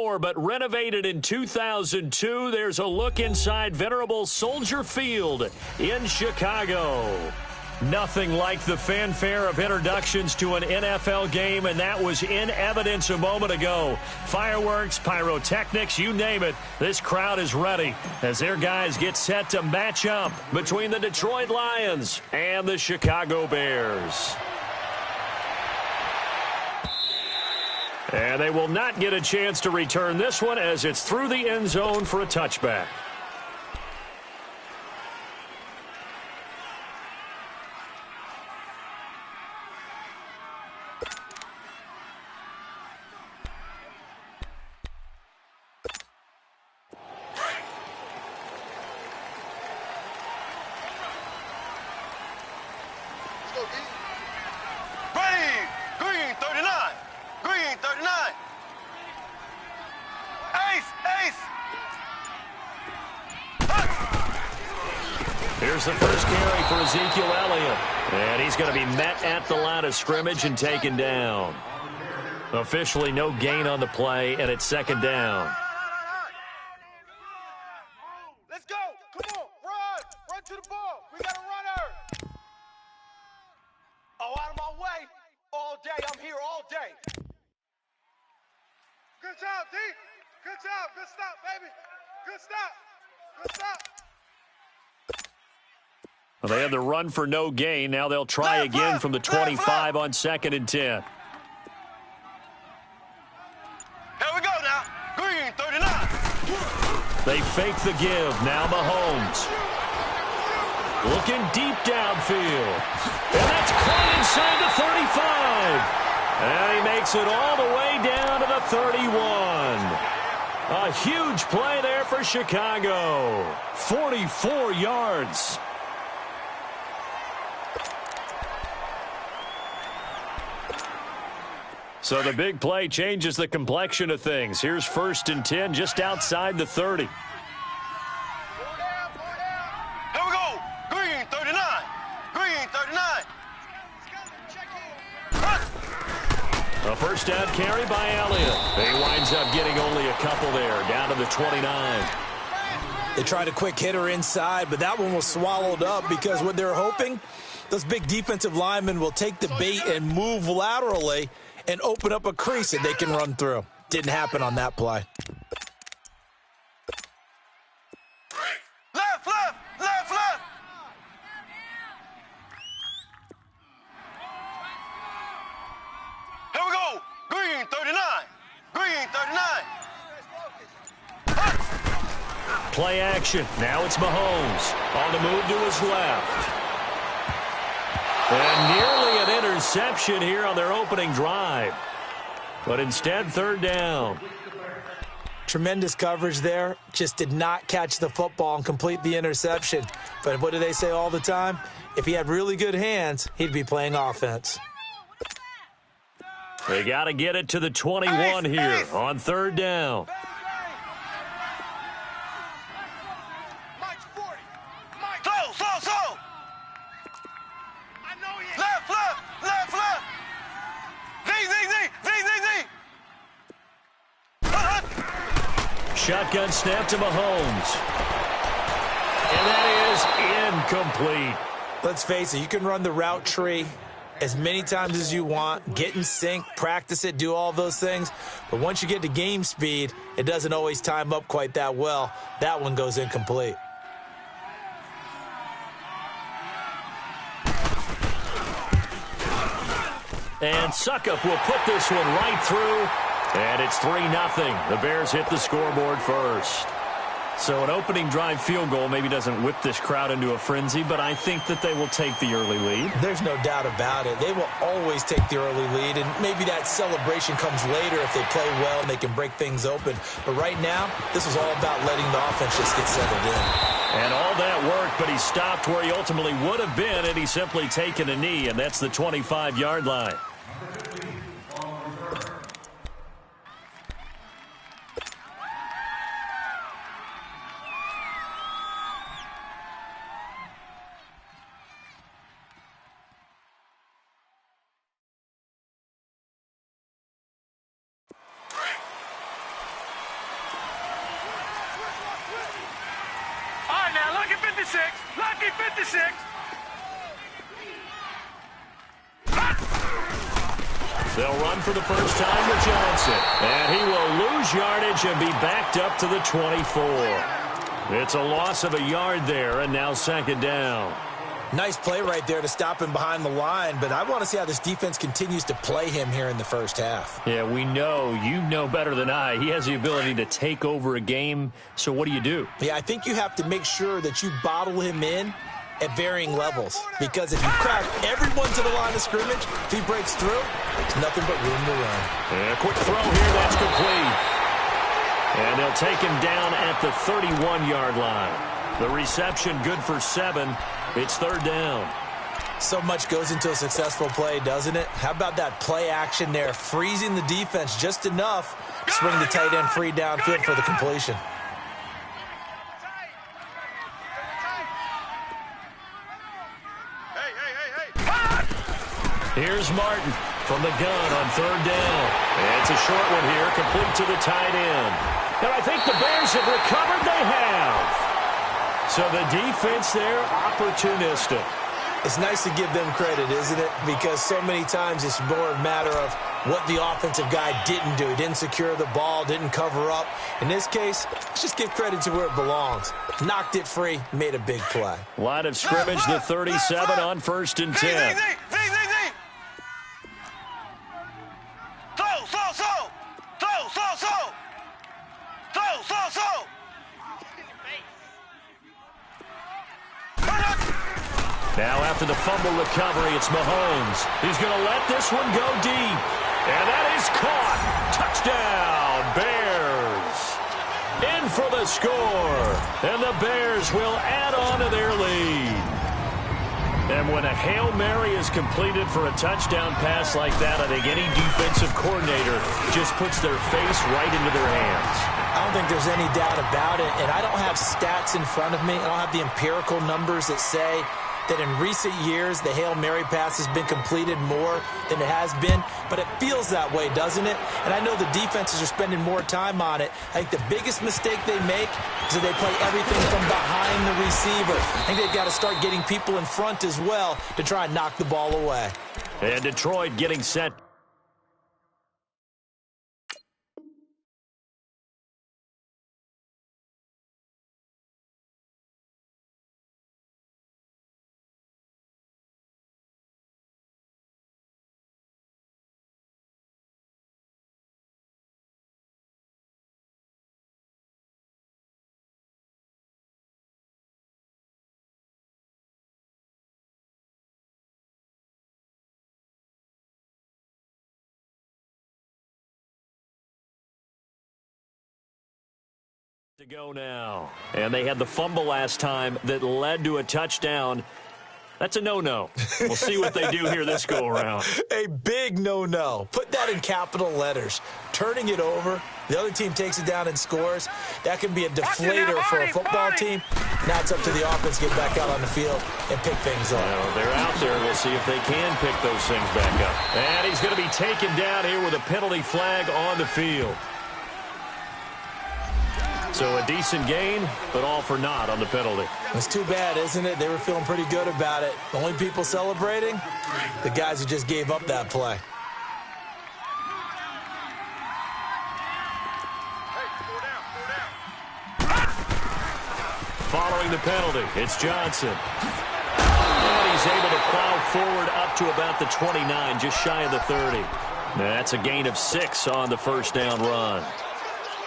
1994, but renovated in 2002. There's a look inside venerable Soldier Field in Chicago. Nothing like the fanfare of introductions to an NFL game, and that was in evidence a moment ago. Fireworks, pyrotechnics, you name it. This crowd is ready as their guys get set to match up between the Detroit Lions and the Chicago Bears. And they will not get a chance to return this one as it's through the end zone for a touchback. Here's the first carry for Ezekiel Elliott. And he's going to be met at the line of scrimmage and taken down. Officially no gain on the play, and it's second down. Let's go. Come on. Run. Run to the ball. We got a runner. Oh, out of my way. All day. I'm here all day. Good job, D. Good job. Good stop, baby. Good stop. Good stop. Well, they had the run for no gain. Now they'll try again from the 25 on 2nd and 10. Here we go now. Green, 39. They fake the give. Now Mahomes. Looking deep downfield. And that's caught inside the 35. And he makes it all the way down to the 31. A huge play there for Chicago. 44 yards. So the big play changes the complexion of things. Here's 1st and 10 just outside the 30. Here we go. Green, 39. Green, 39. A first down carry by Elliott. He winds up getting only a couple there, down to the 29. They tried a quick hitter inside, but that one was swallowed up because what they're hoping, those big defensive linemen will take the bait and move laterally and open up a crease that they can run through. Didn't happen on that play. Left, left, left, left. Here we go. Green, 39. Green, 39. Play action. Now it's Mahomes on the move to his left. And nearly an interception here on their opening drive. But instead, 3rd down. Tremendous coverage there. Just did not catch the football and complete the interception. But what do they say all the time? If he had really good hands, he'd be playing offense. They got to get it to the 21 here on 3rd down. Left, left, left, left. Z. Shotgun snap to Mahomes. And that is incomplete. Let's face it, you can run the route tree as many times as you want, get in sync, practice it, do all those things. But once you get to game speed, it doesn't always time up quite that well. That one goes incomplete. And Suckup will put this one right through. And it's 3-0. The Bears hit the scoreboard first. So an opening drive field goal maybe doesn't whip this crowd into a frenzy, but I think that they will take the early lead. There's no doubt about it. They will always take the early lead, and maybe that celebration comes later if they play well and they can break things open. But right now, this is all about letting the offense just get settled in. And all that worked, but he stopped where he ultimately would have been, and he's simply taken a knee, and that's the 25-yard line. 56. Lucky 56. They'll run for the first time with Johnson. And he will lose yardage and be backed up to the 24. It's a loss of a yard there, and now second down. Nice play right there to stop him behind the line, but I want to see how this defense continues to play him here in the first half. Yeah, we know. You know better than I. He has the ability to take over a game, so what do? Yeah, I think you have to make sure that you bottle him in at varying levels, because if you crowd everyone to the line of scrimmage, if he breaks through, there's nothing but room to run. And a quick throw here, that's complete. And they'll take him down at the 31-yard line. The reception good for 7. It's third down. So much goes into a successful play, doesn't it? How about that play action there, freezing the defense just enough to swing the tight end free downfield for the completion. Here's Martin from the gun on third down. And it's a short one here, complete to the tight end. And I think the Bears have recovered. They have. So the defense there, opportunistic. It's nice to give them credit, isn't it? Because so many times it's more a matter of what the offensive guy didn't do. He didn't secure the ball, didn't cover up. In this case, let's just give credit to where it belongs. Knocked it free, made a big play. Line of scrimmage, the 37 on 1st and 10. Now after the fumble recovery, it's Mahomes. He's going to let this one go deep. And that is caught. Touchdown, Bears. In for the score. And the Bears will add on to their lead. And when a Hail Mary is completed for a touchdown pass like that, I think any defensive coordinator just puts their face right into their hands. I don't think there's any doubt about it. And I don't have stats in front of me. I don't have the empirical numbers that say that in recent years the Hail Mary pass has been completed more than it has been, but it feels that way, doesn't it? And I know the defenses are spending more time on it. I think the biggest mistake they make is that they play everything from behind the receiver. I think they've got to start getting people in front as well to try and knock the ball away. And Detroit getting set. To go now. And they had the fumble last time that led to a touchdown. That's a no-no. We'll see what they do here this go-around. A big no-no. Put that in capital letters. Turning it over, the other team takes it down and scores. That can be a deflator for a football team. Now it's up to the offense to get back out on the field and pick things up. Well, they're out there. We'll see if they can pick those things back up. And he's going to be taken down here with a penalty flag on the field. So a decent gain, but all for naught on the penalty. It's too bad, isn't it? They were feeling pretty good about it. The only people celebrating, the guys who just gave up that play. Following the penalty, it's Johnson. And he's able to plow forward up to about the 29, just shy of the 30. That's a gain of 6 on the first down run.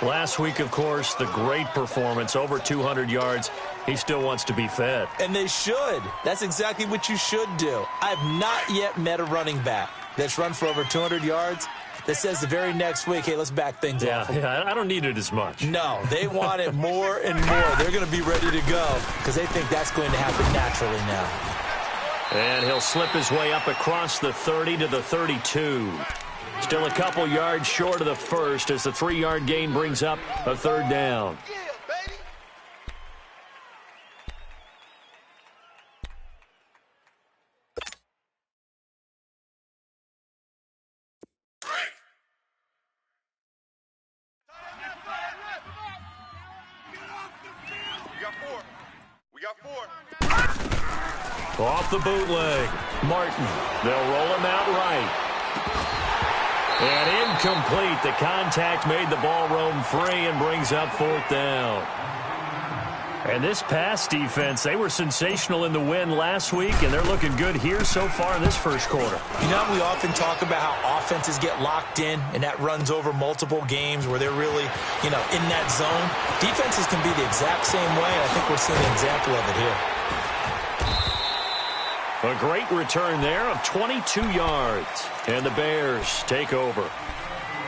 Last week, of course, the great performance, over 200 yards. He still wants to be fed. And they should. That's exactly what you should do. I have not yet met a running back that's run for over 200 yards that says the very next week, hey, let's back things off. Yeah, I don't need it as much. No, they want it more and more. They're going to be ready to go because they think that's going to happen naturally now. And he'll slip his way up across the 30 to the 32. Still a couple yards short of the first as the 3-yard gain brings up a third down. We got 4. Off the bootleg. Martin. They'll roll him out right. And incomplete. The contact made the ball roam free and brings up 4th down. And this pass defense, they were sensational in the win last week, and they're looking good here so far in this first quarter. You know, we often talk about how offenses get locked in, and that runs over multiple games where they're really, in that zone. Defenses can be the exact same way, and I think we're seeing an example of it here. A great return there of 22 yards. And the Bears take over.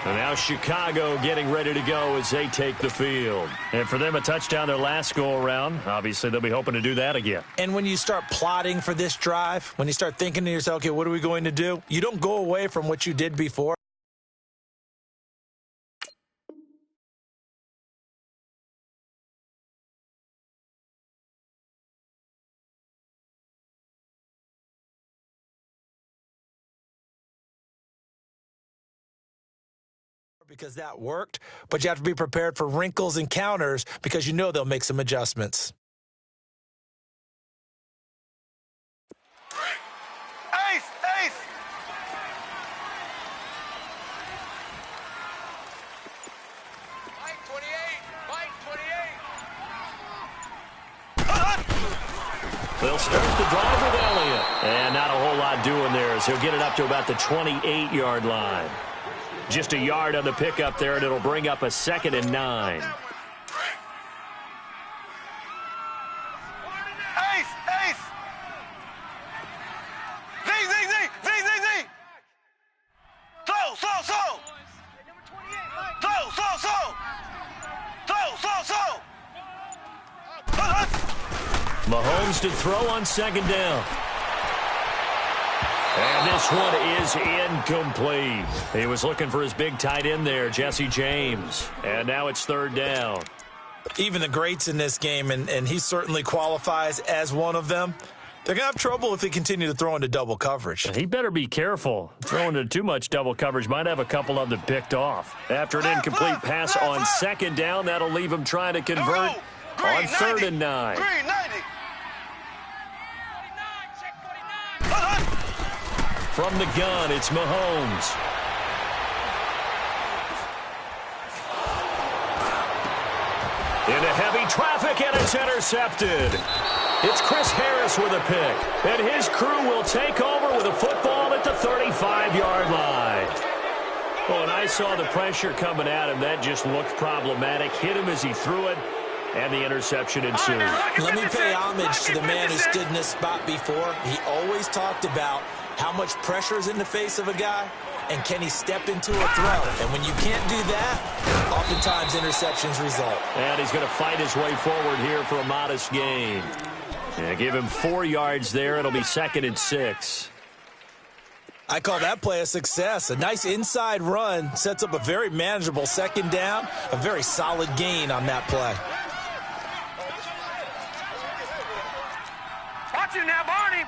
And now Chicago getting ready to go as they take the field. And for them, a touchdown their last go-around. Obviously, they'll be hoping to do that again. And when you start plotting for this drive, when you start thinking to yourself, okay, what are we going to do? You don't go away from what you did before. Because that worked, but you have to be prepared for wrinkles and counters because you know they'll make some adjustments. Ace! Ace! Mike 28! Mike 28! They'll start the drive with Elliott. And not a whole lot doing there as he'll get it up to about the 28-yard line. Just a yard on the pickup there, and it'll bring up a 2nd and 9. Ace! Ace! Z! Slow! Mahomes to throw on 2nd down. And this one is incomplete. He was looking for his big tight end there, Jesse James. And now it's 3rd down. Even the greats in this game, and he certainly qualifies as one of them, they're going to have trouble if they continue to throw into double coverage. He better be careful. Throwing into too much double coverage might have a couple of them picked off. After an incomplete pass on 2nd down, that'll leave him trying to convert on 3rd and 9. Green 90! From the gun, it's Mahomes. Into heavy traffic, and it's intercepted. It's Chris Harris with a pick, and his crew will take over with a football at the 35-yard line. Well, and I saw the pressure coming at him. That just looked problematic. Hit him as he threw it, and the interception ensued. Let me pay homage to the man who stood in this spot before. He always talked about how much pressure is in the face of a guy, and can he step into a throw? And when you can't do that, oftentimes interceptions result. And he's going to fight his way forward here for a modest gain. Yeah, give him 4 yards there. It'll be 2nd and 6. I call that play a success. A nice inside run sets up a very manageable 2nd down, a very solid gain on that play. Watch him now, Barney!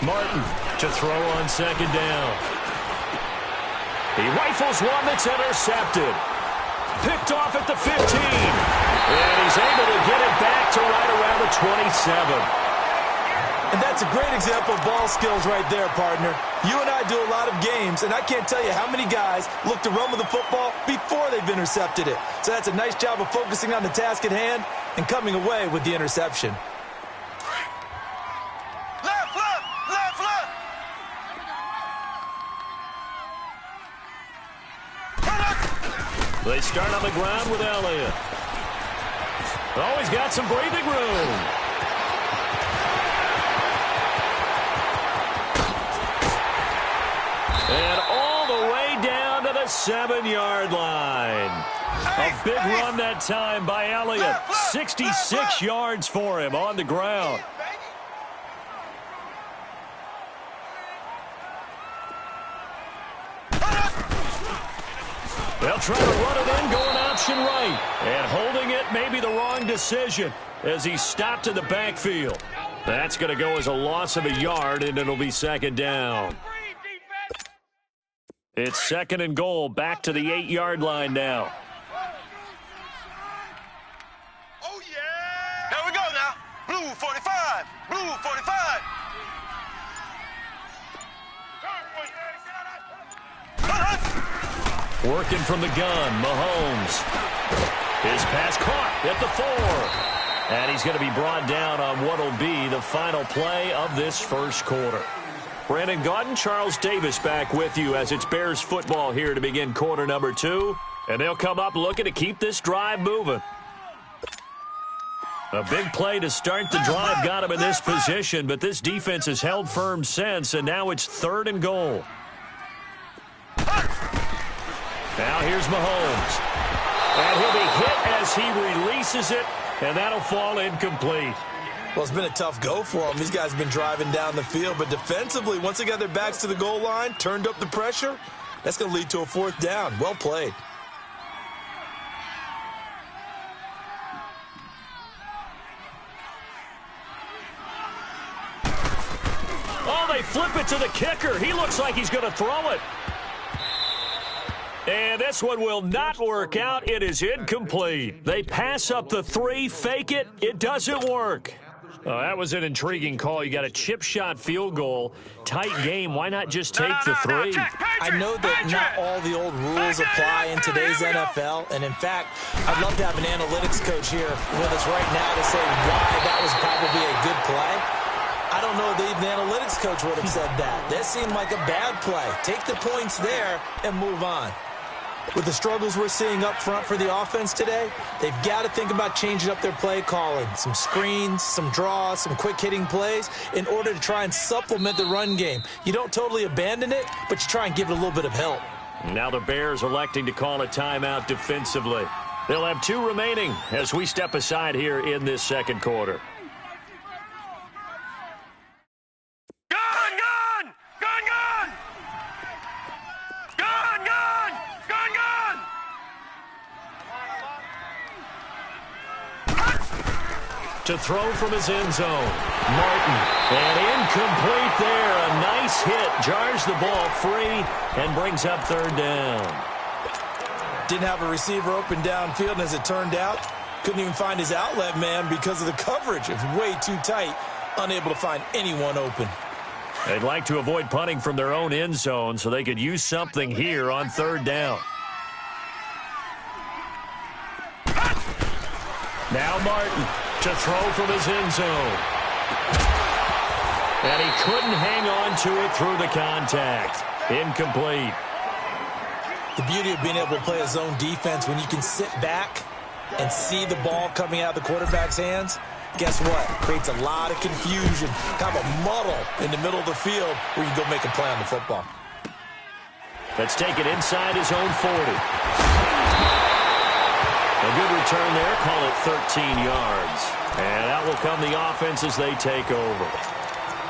Martin to throw on 2nd down. He rifles one that's intercepted. Picked off at the 15. And he's able to get it back to right around the 27. And that's a great example of ball skills right there, partner. You and I do a lot of games, and I can't tell you how many guys look to run with the football before they've intercepted it. So that's a nice job of focusing on the task at hand and coming away with the interception. They start on the ground with Elliott. Oh, he's got some breathing room. And all the way down to the 7-yard line. A big run that time by Elliott. 66 yards for him on the ground. They'll try to run it in, going option right. And holding it may be the wrong decision as he stopped in the backfield. That's going to go as a loss of a yard, and it'll be 2nd down. It's 2nd and goal, back to the 8-yard line now. Blue 45. Working from the gun, Mahomes. His pass caught at the 4. And he's going to be brought down on what will be the final play of this first quarter. Brandon Gaudin, Charles Davis back with you as it's Bears football here to begin quarter number 2. And they'll come up looking to keep this drive moving. A big play to start the drive got him in this position, but this defense has held firm since, and now it's 3rd and goal. Now here's Mahomes. And he'll be hit as he releases it, and that'll fall incomplete. Well, it's been a tough go for them. These guys have been driving down the field, but defensively, once they got their backs to the goal line, turned up the pressure, that's going to lead to a 4th down. Well played. Oh, they flip it to the kicker. He looks like he's going to throw it. And this one will not work out. It is incomplete. They pass up the 3, fake it. It doesn't work. Oh, that was an intriguing call. You got a chip shot field goal. Tight game. Why not just take the 3? I know that not all the old rules apply in today's NFL. And, in fact, I'd love to have an analytics coach here with us right now to say why that was probably a good play. I don't know that even the analytics coach would have said that. That seemed like a bad play. Take the points there and move on. With the struggles we're seeing up front for the offense today, they've got to think about changing up their play calling. Some screens, some draws, some quick-hitting plays in order to try and supplement the run game. You don't totally abandon it, but you try and give it a little bit of help. Now the Bears electing to call a timeout defensively. They'll have 2 remaining as we step aside here in this second quarter. To throw from his end zone. Martin. And incomplete there. A nice hit. Jars the ball free and brings up 3rd down. Didn't have a receiver open downfield, and as it turned out, couldn't even find his outlet man because of the coverage. It was way too tight. Unable to find anyone open. They'd like to avoid punting from their own end zone so they could use something here on 3rd down. Now Martin. To throw from his end zone. And he couldn't hang on to it through the contact. Incomplete. The beauty of being able to play a zone defense when you can sit back and see the ball coming out of the quarterback's hands, guess what? Creates a lot of confusion, kind of a muddle in the middle of the field where you can go make a play on the football. Let's take it inside his own 40. A good return there, call it 13 yards. And out will come the offense as they take over.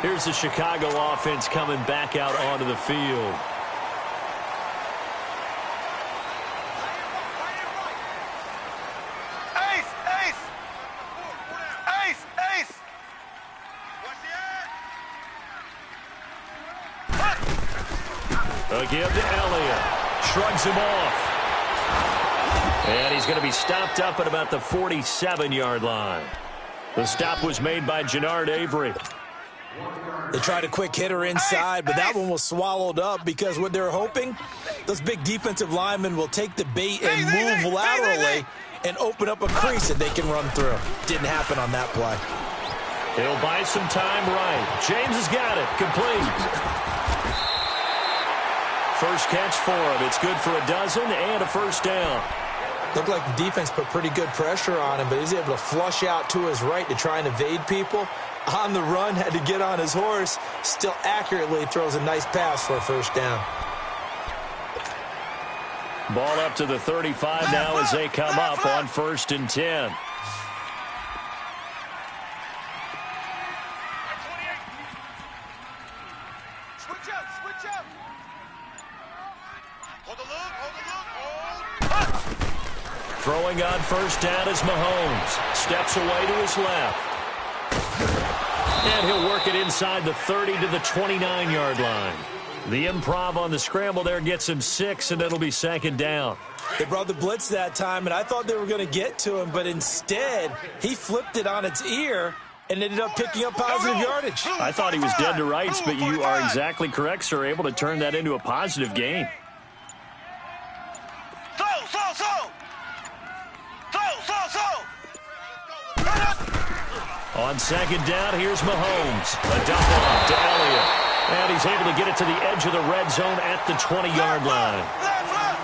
Here's the Chicago offense coming back out onto the field. Ace! Ace! Ace! Ace! A give to Elliott. Shrugs him off. And he's going to be stopped up at about the 47-yard line. The stop was made by Jannard Avery. They tried a quick hitter inside, but that one was swallowed up because what they're hoping, those big defensive linemen will take the bait and move laterally and open up a crease that they can run through. Didn't happen on that play. He'll buy some time right. James has got it. Complete. First catch for him. It's good for a dozen and a 1st down. Looked like the defense put pretty good pressure on him, but he's able to flush out to his right to try and evade people. On the run, had to get on his horse. Still accurately throws a nice pass for a 1st down. Ball up to the 35 now as they come up on 1st and 10. Switch up! Switch up! Hold the look! Hold the look! Throwing on 1st down is Mahomes. Steps away to his left. And he'll work it inside the 30 to the 29-yard line. The improv on the scramble there gets him 6, and it'll be 2nd down. They brought the blitz that time, and I thought they were going to get to him, but instead he flipped it on its ear and ended up picking up positive yardage. I thought he was dead to rights, but you are exactly correct, sir. Able to turn that into a positive gain. On second down, here's Mahomes. A dump off to Elliott. And he's able to get it to the edge of the red zone at the 20-yard line.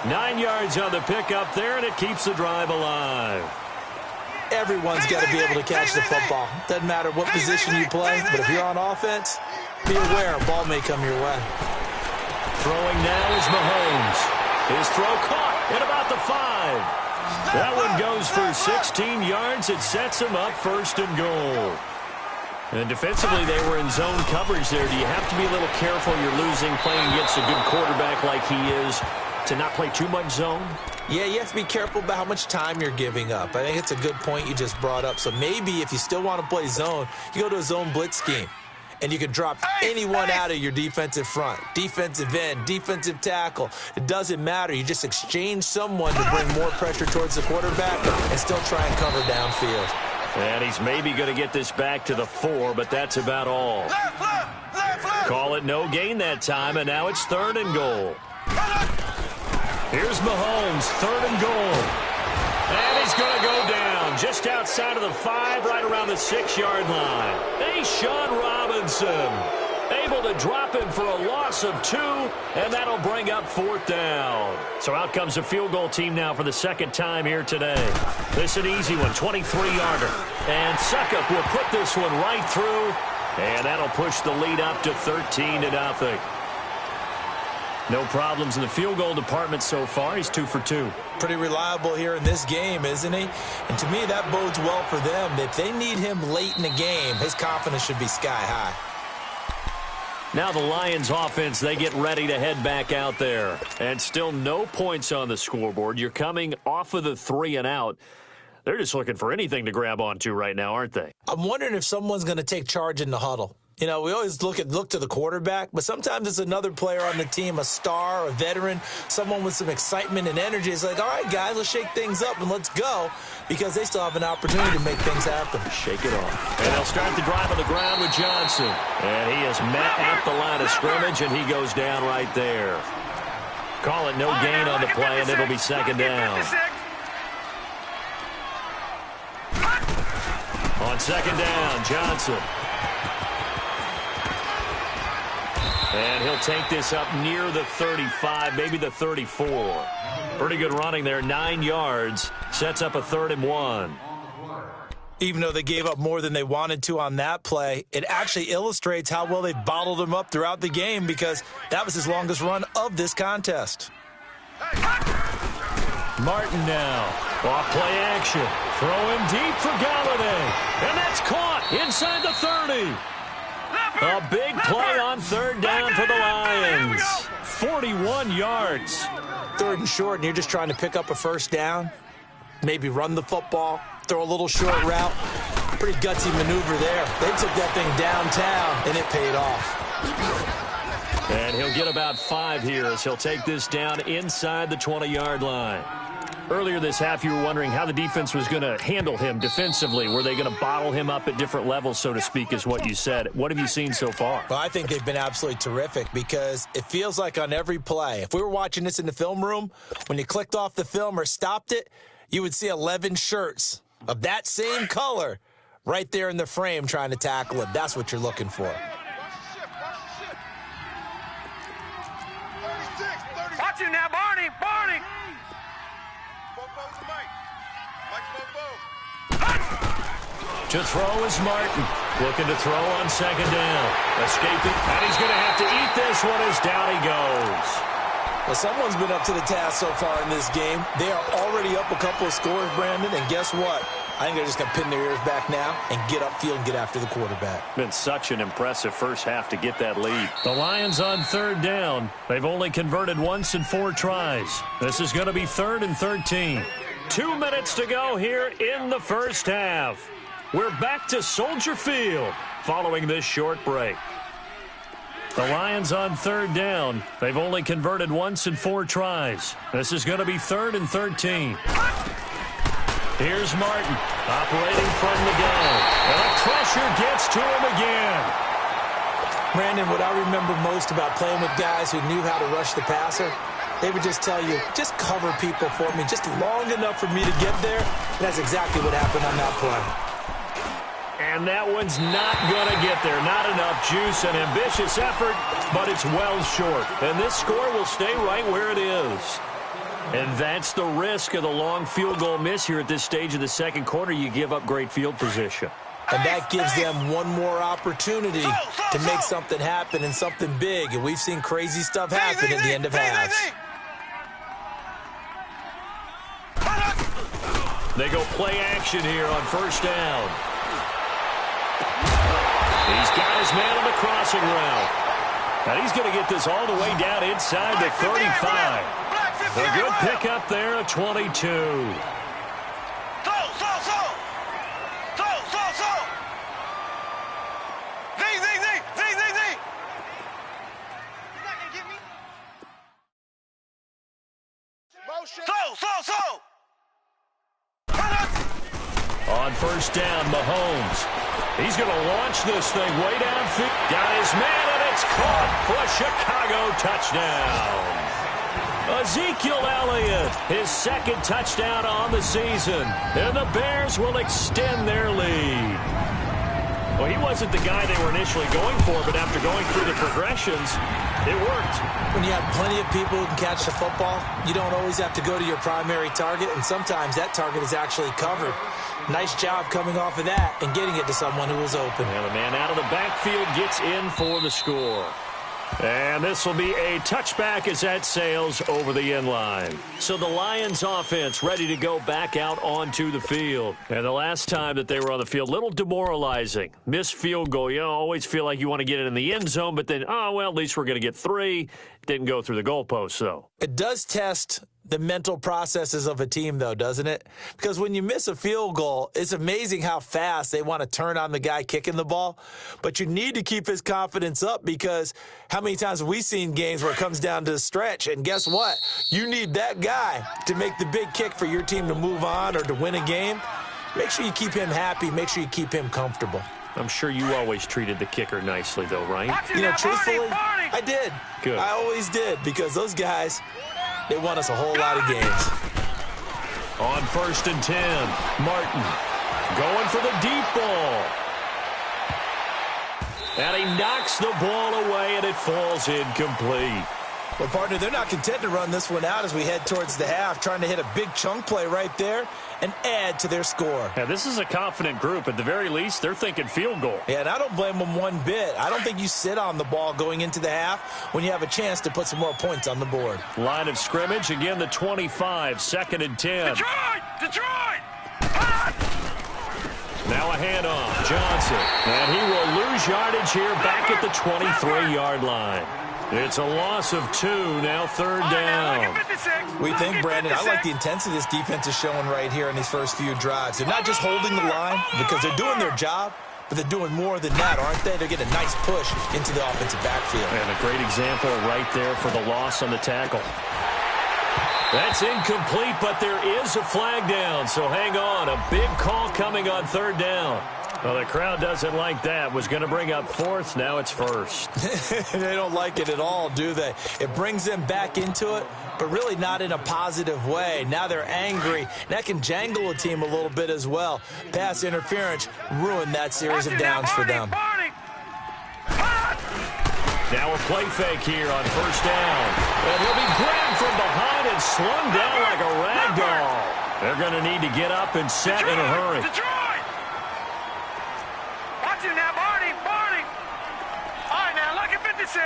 9 yards on the pickup there, and it keeps the drive alive. Everyone's got to be able to catch the football. Doesn't matter what position you play, but if you're on offense, be aware a ball may come your way. Throwing now is Mahomes. His throw caught at about the 5. That one goes for 16 yards. It sets him up first and goal. And defensively, they were in zone coverage there. Do you have to be a little careful you're losing playing against a good quarterback like he is to not play too much zone? Yeah, you have to be careful about how much time you're giving up. I think it's a good point you just brought up. So maybe if you still want to play zone, you go to a zone blitz scheme. And you can drop anyone out of your defensive front, defensive end, defensive tackle. It doesn't matter. You just exchange someone to bring more pressure towards the quarterback and still try and cover downfield. And he's maybe going to get this back to the 4, but that's about all. Call it no gain that time, and now it's 3rd and goal. Here's Mahomes, 3rd and goal. And he's going to go down just outside of the 5, right around the 6-yard line. Sean Robinson able to drop him for a loss of 2, and that'll bring up 4th down. So out comes a field goal team now for the 2nd time here today. This is an easy one, 23-yarder. And Suckup will put this one right through, and that'll push the lead up to 13-0. No problems in the field goal department so far. He's 2 for 2. Pretty reliable here in this game, isn't he? And to me, that bodes well for them. If they need him late in the game, his confidence should be sky high. Now the Lions offense, they get ready to head back out there. And still no points on the scoreboard. You're coming off of the 3 and out. They're just looking for anything to grab onto right now, aren't they? I'm wondering if someone's going to take charge in the huddle. You know, we always look to the quarterback, but sometimes it's another player on the team, a star, a veteran, someone with some excitement and energy. It's like, all right, guys, let's shake things up and let's go, because they still have an opportunity to make things happen. Shake it off. And they'll start the drive on the ground with Johnson. And he is met at the line of scrimmage, and he goes down right there. Call it no gain on the play, and it'll be 2nd down. On 2nd down, Johnson. And he'll take this up near the 35, maybe the 34. Pretty good running there, 9 yards. Sets up a 3rd and 1. Even though they gave up more than they wanted to on that play, it actually illustrates how well they bottled him up throughout the game, because that was his longest run of this contest. Martin now. Off play action. Throw him deep for Galladay. And that's caught inside the 30. A big play on 3rd down for the Lions. 41 yards. 3rd and short, and you're just trying to pick up a 1st down. Maybe run the football, throw a little short route. Pretty gutsy maneuver there. They took that thing downtown, and it paid off. And he'll get about 5 here as he'll take this down inside the 20-yard line. Earlier this half, you were wondering how the defense was going to handle him defensively. Were they going to bottle him up at different levels, so to speak, is what you said. What have you seen so far? Well, I think they've been absolutely terrific, because it feels like on every play, if we were watching this in the film room, when you clicked off the film or stopped it, you would see 11 shirts of that same color right there in the frame trying to tackle him. That's what you're looking for. Watch him now, Barney! Barney! To throw is Martin. Looking to throw on 2nd down. Escaping, and he's going to have to eat this one as down he goes. Well, someone's been up to the task so far in this game. They are already up a couple of scores, Brandon, and guess what? I think they're just going to pin their ears back now and get upfield and get after the quarterback. Been such an impressive first half to get that lead. The Lions on 3rd down. They've only converted once in 4 tries. This is going to be 3rd and 13. 2 minutes to go here in the first half. We're back to Soldier Field following this short break. The Lions on 3rd down. They've only converted once in 4 tries. This is going to be 3rd and 13. Here's Martin operating from the gun. And the pressure gets to him again. Brandon, what I remember most about playing with guys who knew how to rush the passer, they would just tell you, just cover people for me, just long enough for me to get there. And that's exactly what happened on that play. And that one's not going to get there. Not enough juice, an ambitious effort, but it's well short. And this score will stay right where it is. And that's the risk of the long field goal miss here at this stage of the second quarter. You give up great field position. And that gives them one more opportunity to make something happen and something big. And we've seen crazy stuff happen at the end of halves. They go play action here on first down. He's got his man on the crossing route. And he's going to get this all the way down inside the 35. A good pickup there at 22. On first down, Mahomes. He's going to launch this thing way downfield. Got his man, and it's caught for a Chicago touchdown. Ezekiel Elliott, his second touchdown on the season. And the Bears will extend their lead. Well, he wasn't the guy they were initially going for, but after going through the progressions, it worked. When you have plenty of people who can catch the football, you don't always have to go to your primary target, and sometimes that target is actually covered. Nice job coming off of that and getting it to someone who was open. And the man out of the backfield gets in for the score. And this will be a touchback as that sails over the end line. So the Lions offense ready to go back out onto the field. And the last time that they were on the field, little demoralizing. Missed field goal. You always feel like you want to get it in the end zone, but then, oh, well, at least we're going to get 3. Didn't go through the goalposts, though. It does test the mental processes of a team, though, doesn't it? Because when you miss a field goal, it's amazing how fast they want to turn on the guy kicking the ball. But you need to keep his confidence up, because how many times have we seen games where it comes down to the stretch? And guess what? You need that guy to make the big kick for your team to move on or to win a game. Make sure you keep him happy. Make sure you keep him comfortable. I'm sure you always treated the kicker nicely, though, right? You know, truthfully, I did. Good. I always did, because those guys, they won us a whole lot of games. On first and 10, Martin going for the deep ball. And he knocks the ball away, and it falls incomplete. Well, partner, they're not content to run this one out as we head towards the half, trying to hit a big chunk play right there and add to their score. Yeah, this is a confident group. At the very least, they're thinking field goal. Yeah, and I don't blame them one bit. I don't think you sit on the ball going into the half when you have a chance to put some more points on the board. Line of scrimmage, again, the 25, second and 10. Detroit! Now a handoff, Johnson. And he will lose yardage here back at the 23-yard line. It's a loss of 2, now third down. We think, Brandon, I like the intensity this defense is showing right here in these first few drives. They're not just holding the line because they're doing their job, but they're doing more than that, aren't they? They're getting a nice push into the offensive backfield. And a great example right there for the loss on the tackle. That's incomplete, but there is a flag down, so hang on. A big call coming on third down. Well, the crowd doesn't like that. Was going to bring up fourth. Now it's first. They don't like it at all, do they? It brings them back into it, but really not in a positive way. Now they're angry. That can jangle a team a little bit as well. Pass interference ruined that series of downs for them. Now a play fake here on first down. And he'll be grabbed from behind and slung down like a rag doll. They're going to need to get up and set in a hurry. Now, Barney. All right, now, lucky 56.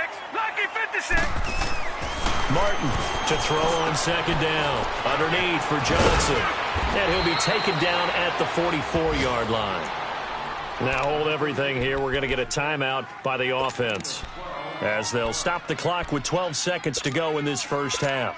Martin to throw on second down. Underneath for Johnson. And he'll be taken down at the 44-yard line. Now hold everything here. We're going to get a timeout by the offense, as they'll stop the clock with 12 seconds to go in this first half.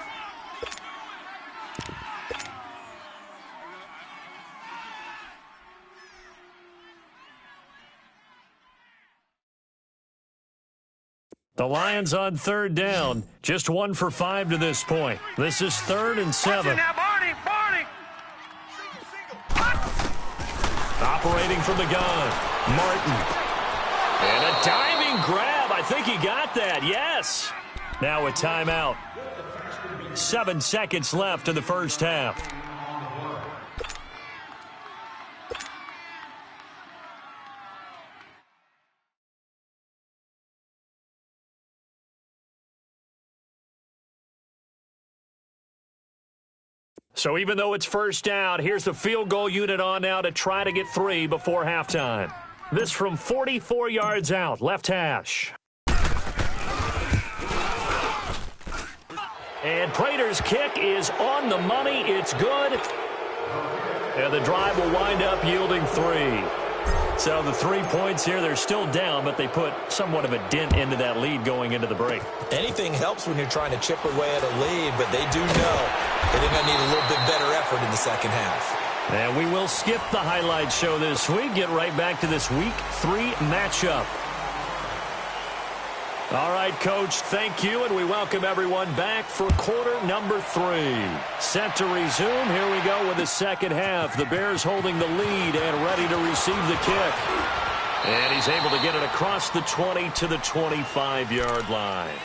The Lions on third down, just 1 for 5 to this point. This is 3rd and 7. Now, Barney. Operating from the gun, Martin. And a diving grab. I think he got that, yes. Now a timeout. 7 seconds left in the first half. So even though it's first down, here's the field goal unit on now to try to get 3 before halftime. This from 44 yards out, left hash. And Prater's kick is on the money. It's good. And the drive will wind up yielding 3. So the 3 points here, they're still down, but they put somewhat of a dent into that lead going into the break. Anything helps when you're trying to chip away at a lead, but they do know they're going to need a little bit better effort in the second half. And we will skip the highlight show this week. Get right back to this Week 3 matchup. All right, Coach, thank you, and we welcome everyone back for quarter number 3. Set to resume. Here we go with the second half. The Bears holding the lead and ready to receive the kick. And he's able to get it across the 20 to the 25-yard line.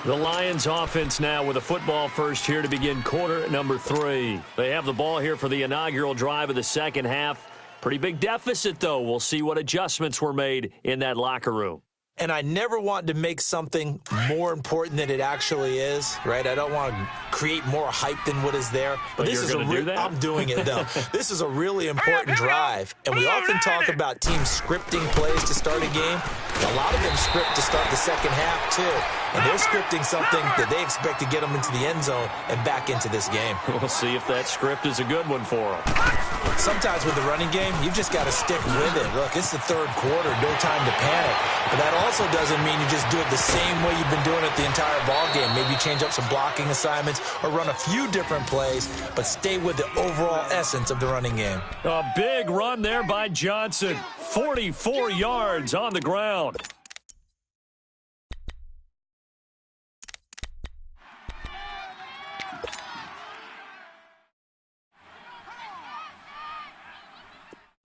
The Lions offense now with a football first here to begin quarter number 3. They have the ball here for the inaugural drive of the second half. Pretty big deficit, though. We'll see what adjustments were made in that locker room. And I never want to make something more important than it actually is, right? I don't want to create more hype than what is there. But this is I'm doing it, though. This is a really important drive. And we often talk about teams scripting plays to start a game. A lot of them script to start the second half, too. And they're scripting something that they expect to get them into the end zone and back into this game. We'll see if that script is a good one for them. Sometimes with the running game, you've just got to stick with it. Look, it's the third quarter, no time to panic. But that also doesn't mean you just do it the same way you've been doing it the entire ball game. Maybe change up some blocking assignments or run a few different plays, but stay with the overall essence of the running game. A big run there by Johnson. 44 yards on the ground.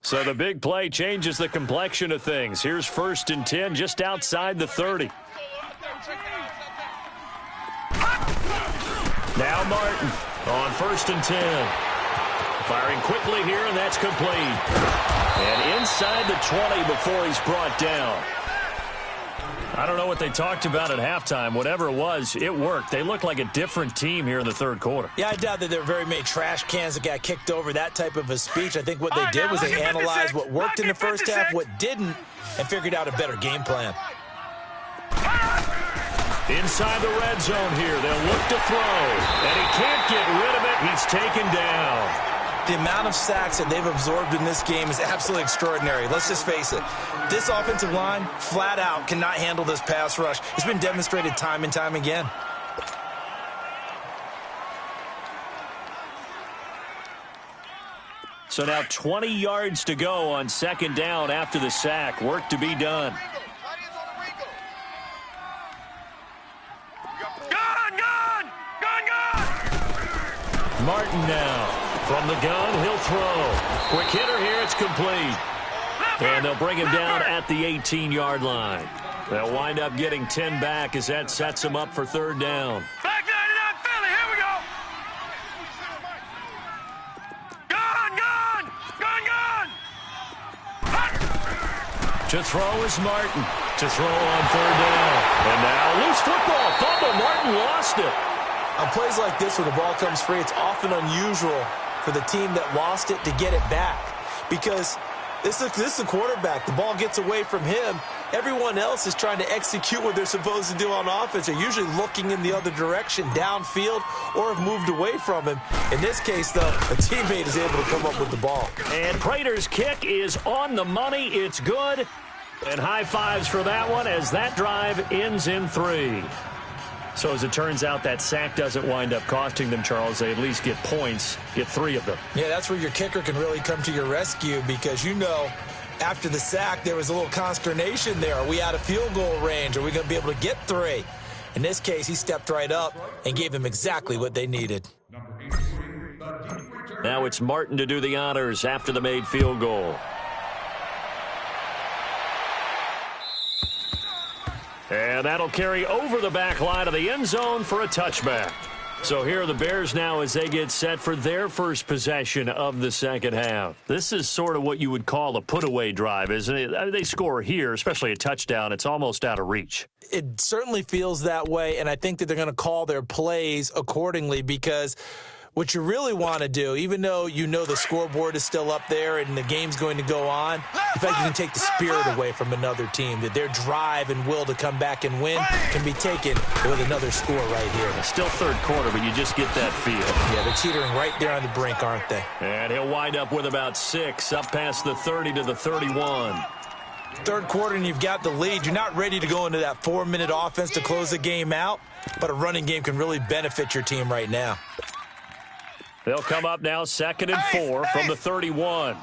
So the big play changes the complexion of things. Here's 1st and 10 just outside the 30. Now Martin on 1st and 10. Firing quickly here, and that's complete. And inside the 20 before he's brought down. I don't know what they talked about at halftime. Whatever it was, it worked. They look like a different team here in the third quarter. Yeah, I doubt that there were very many trash cans that got kicked over, that type of a speech. I think what they did was they analyzed what worked in the first half, what didn't, and figured out a better game plan. Inside the red zone here, they'll look to throw. And he can't get rid of it. He's taken down. The amount of sacks that they've absorbed in this game is absolutely extraordinary. Let's just face it. This offensive line, flat out, cannot handle this pass rush. It's been demonstrated time and time again. So now 20 yards to go on 2nd down after the sack. Work to be done. Martin now. From the gun, he'll throw. Quick hitter here, it's complete. And they'll bring him down at the 18-yard line. They'll wind up getting 10 back as that sets him up for 3rd down. Back 99 Philly, here we go. Gun! To throw is Martin. To throw on 3rd down. And now loose football. Fumble. Martin lost it. On plays like this where the ball comes free, it's often unusual for the team that lost it to get it back. Because this is the quarterback. The ball gets away from him. Everyone else is trying to execute what they're supposed to do on offense. They're usually looking in the other direction, downfield, or have moved away from him. In this case, though, a teammate is able to come up with the ball. And Prater's kick is on the money. It's good. And high fives for that one as that drive ends in 3. So as it turns out, that sack doesn't wind up costing them, Charles. They at least get points, get 3 of them. Yeah, that's where your kicker can really come to your rescue because, you know, after the sack, there was a little consternation there. Are we out of field goal range? Are we going to be able to get 3? In this case, he stepped right up and gave them exactly what they needed. Now it's Martin to do the honors after the made field goal. And that'll carry over the back line of the end zone for a touchback. So here are the Bears now as they get set for their first possession of the second half. This is sort of what you would call a put-away drive, isn't it? I mean, they score here, especially a touchdown. It's almost out of reach. It certainly feels that way, and I think that they're going to call their plays accordingly because what you really want to do, even though you know the scoreboard is still up there and the game's going to go on, in fact, you can take the spirit away from another team, that their drive and will to come back and win can be taken with another score right here. It's still third quarter, but you just get that feel. Yeah, they're teetering right there on the brink, aren't they? And he'll wind up with about 6, up past the 30 to the 31. Third quarter and you've got the lead. You're not ready to go into that 4-minute offense to close the game out, but a running game can really benefit your team right now. They'll come up now 2nd and 4 from the 31.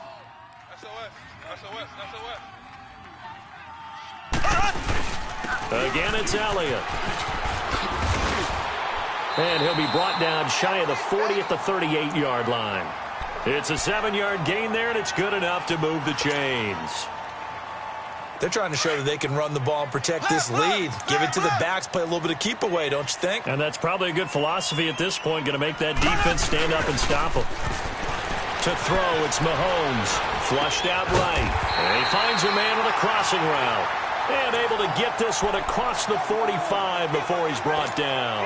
Again, it's Elliott. And he'll be brought down shy of the 40 at the 38-yard line. It's a 7-yard gain there, and it's good enough to move the chains. They're trying to show that they can run the ball and protect this lead. Give it to the backs, play a little bit of keep away, don't you think? And that's probably a good philosophy at this point, going to make that defense stand up and stop them. To throw, it's Mahomes. Flushed out right. And he finds a man on a crossing route. And able to get this one across the 45 before he's brought down.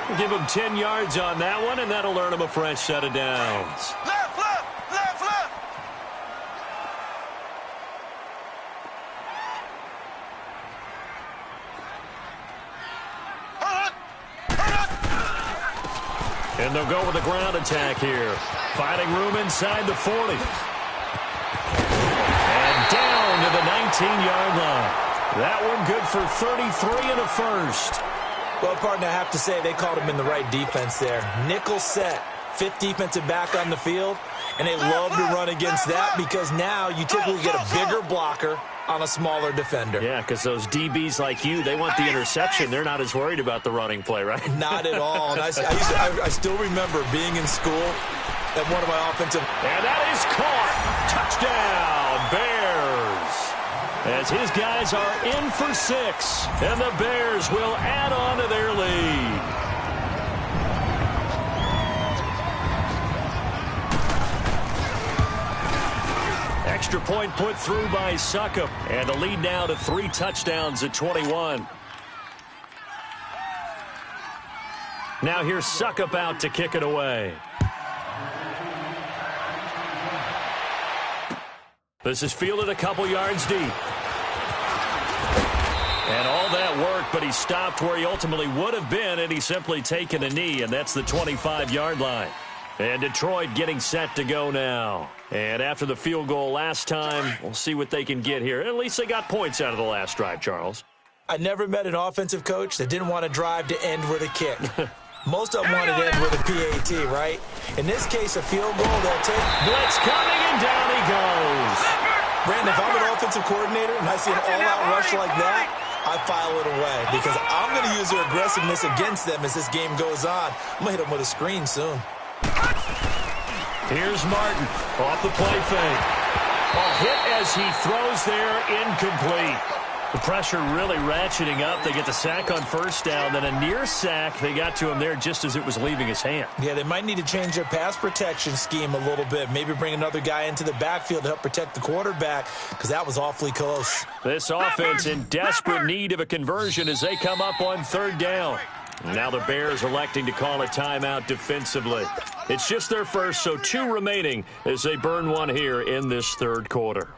We'll give him 10 yards on that one, and that'll earn him a fresh set of downs. Left, left, left, left. And they'll go with a ground attack here. Finding room inside the 40. And down to the 19-yard line. That one good for 33 and a first. Well, partner, I have to say they called him in the right defense there. Nickel set, 5th defensive back on the field, and they love to run against that because now you typically get a bigger blocker on a smaller defender. Yeah, because those DBs like you, they want the interception. They're not as worried about the running play, right? Not at all. And I still remember being in school at one of my offensive. And that is caught. Touchdown, Bears. As his guys are in for 6, and the Bears will add on to their lead. Extra point put through by Succop, and the lead now to 3 touchdowns at 21. Now here's Succop out to kick it away. This is fielded a couple yards deep. And all that work, but he stopped where he ultimately would have been, and he's simply taken a knee, and that's the 25-yard line. And Detroit getting set to go now. And after the field goal last time, we'll see what they can get here. At least they got points out of the last drive, Charles. I never met an offensive coach that didn't want to drive to end with a kick. Most of them wanted to end with a PAT, right? In this case, a field goal, they'll take. Blitz coming, and down he goes. Brandon, if I'm an offensive coordinator and I see an all-out rush like that, I file it away because I'm going to use their aggressiveness against them as this game goes on. I'm going to hit them with a screen soon. Here's Martin off the play fake. A hit as he throws there, incomplete. The pressure really ratcheting up. They get the sack on first down, then a near sack. They got to him there just as it was leaving his hand. Yeah, they might need to change their pass protection scheme a little bit. Maybe bring another guy into the backfield to help protect the quarterback because that was awfully close. This offense in desperate need of a conversion as they come up on 3rd down. Now the Bears electing to call a timeout defensively. It's just their first, so 2 remaining as they burn one here in this 3rd quarter.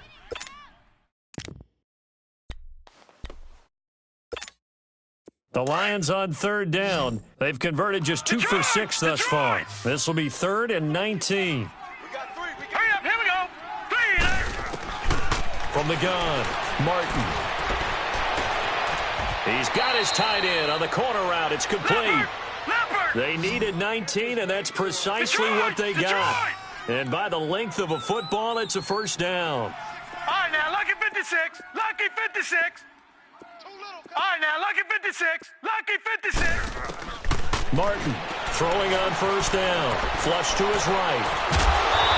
The Lions on 3rd down. They've converted just 2 for 6 thus far. This will be 3rd and 19. We got 3. Hurry up, here we go. 3. From the gun, Martin. He's got his tight end on the corner route. It's complete. They needed 19, and that's precisely what they got. And by the length of a football, it's a first down. All right, now, lucky 56. Lucky 56. All right, now, lucky 56. Lucky 56. Martin throwing on first down. Flush to his right.